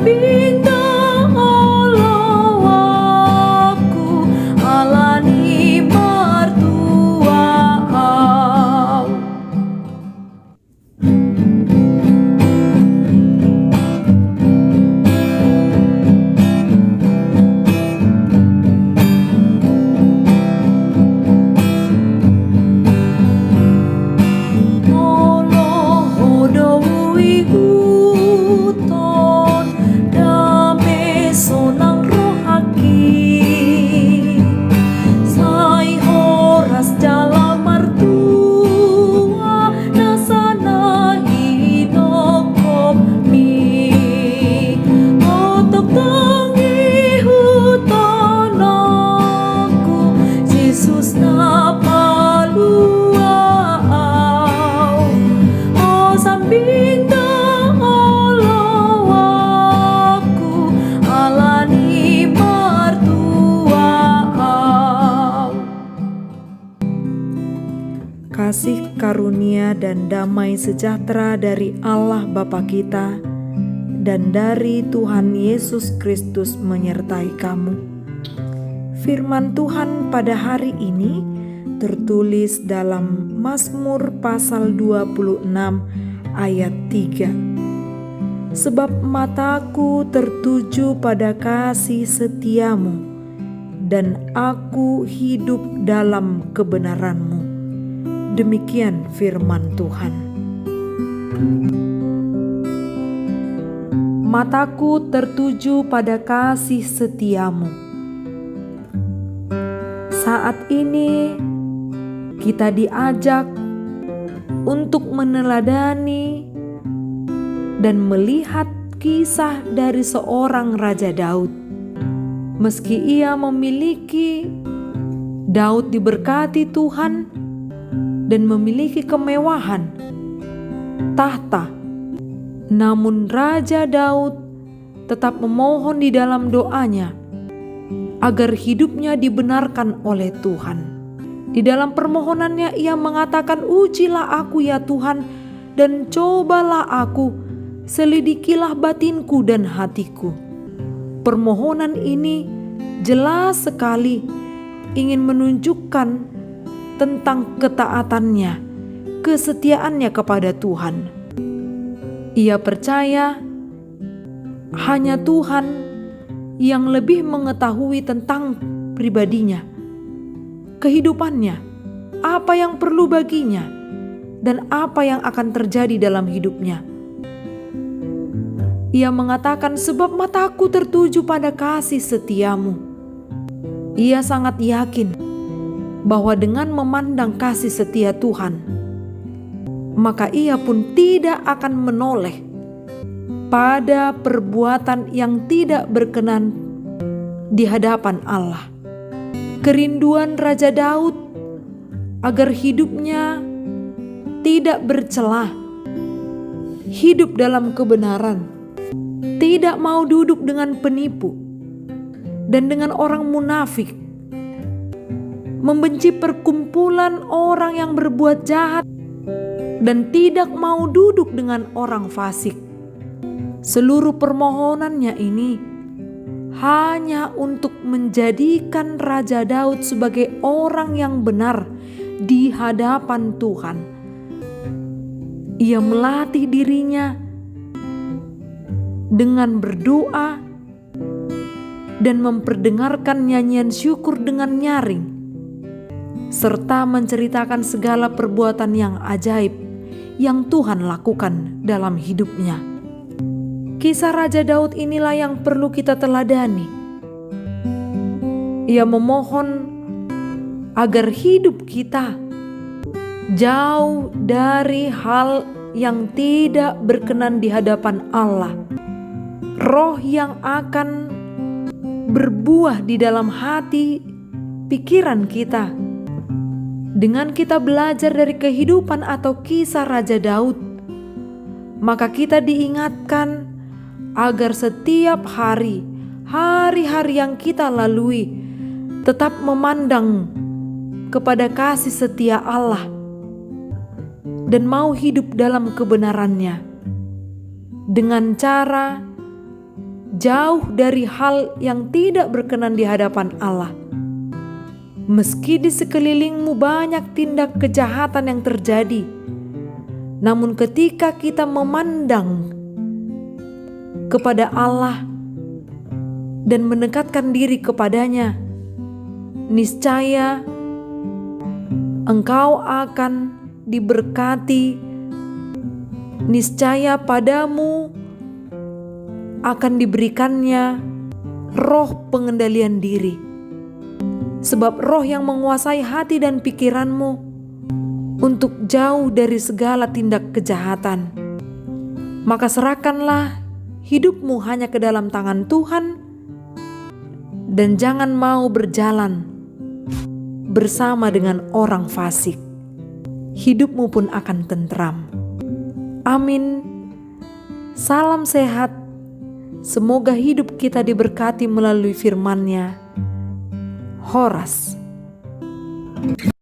sambinda olo aku alani mertua au. Kasih karunia dan damai sejahtera dari Allah Bapa kita dan dari Tuhan Yesus Kristus menyertai kamu. Firman Tuhan pada hari ini tertulis dalam Mazmur pasal 26 ayat 3. Sebab mataku tertuju pada kasih setiamu dan aku hidup dalam kebenaran-Mu. Demikian firman Tuhan. Mataku tertuju pada kasih setiamu. Saat ini kita diajak untuk meneladani dan melihat kisah dari seorang Raja Daud. Meski ia memiliki, Daud diberkati Tuhan dan memiliki kemewahan, tahta, namun Raja Daud tetap memohon di dalam doanya agar hidupnya dibenarkan oleh Tuhan. Di dalam permohonannya ia mengatakan, "Ujilah aku ya Tuhan, dan cobalah aku, selidikilah batinku dan hatiku." Permohonan ini jelas sekali ingin menunjukkan tentang ketaatannya, kesetiaannya kepada Tuhan. Ia percaya hanya Tuhan yang lebih mengetahui tentang pribadinya, kehidupannya, apa yang perlu baginya, dan apa yang akan terjadi dalam hidupnya. Ia mengatakan, "Sebab mataku tertuju pada kasih setiamu." Ia sangat yakin bahwa dengan memandang kasih setia Tuhan, maka ia pun tidak akan menoleh pada perbuatan yang tidak berkenan di hadapan Allah. Kerinduan Raja Daud agar hidupnya tidak bercelah, hidup dalam kebenaran, tidak mau duduk dengan penipu dan dengan orang munafik, membenci perkumpulan orang yang berbuat jahat, dan tidak mau duduk dengan orang fasik. Seluruh permohonannya ini hanya untuk menjadikan Raja Daud sebagai orang yang benar di hadapan Tuhan. Ia melatih dirinya dengan berdoa dan memperdengarkan nyanyian syukur dengan nyaring, serta menceritakan segala perbuatan yang ajaib yang Tuhan lakukan dalam hidupnya. Kisah Raja Daud inilah yang perlu kita teladani. Ia memohon agar hidup kita jauh dari hal yang tidak berkenan di hadapan Allah. Roh yang akan berbuah di dalam hati, pikiran kita. Dengan kita belajar dari kehidupan atau kisah Raja Daud, maka kita diingatkan agar setiap hari, hari-hari yang kita lalui, tetap memandang kepada kasih setia Allah dan mau hidup dalam kebenarannya dengan cara jauh dari hal yang tidak berkenan di hadapan Allah. Meski di sekelilingmu banyak tindak kejahatan yang terjadi, namun ketika kita memandang kepada Allah dan mendekatkan diri kepadanya, niscaya engkau akan diberkati. Niscaya padamu akan diberikannya roh pengendalian diri. Sebab roh yang menguasai hati dan pikiranmu untuk jauh dari segala tindak kejahatan. Maka serahkanlah hidupmu hanya ke dalam tangan Tuhan dan jangan mau berjalan bersama dengan orang fasik. Hidupmu pun akan tentram. Amin. Salam sehat. Semoga hidup kita diberkati melalui firman-Nya. Horas.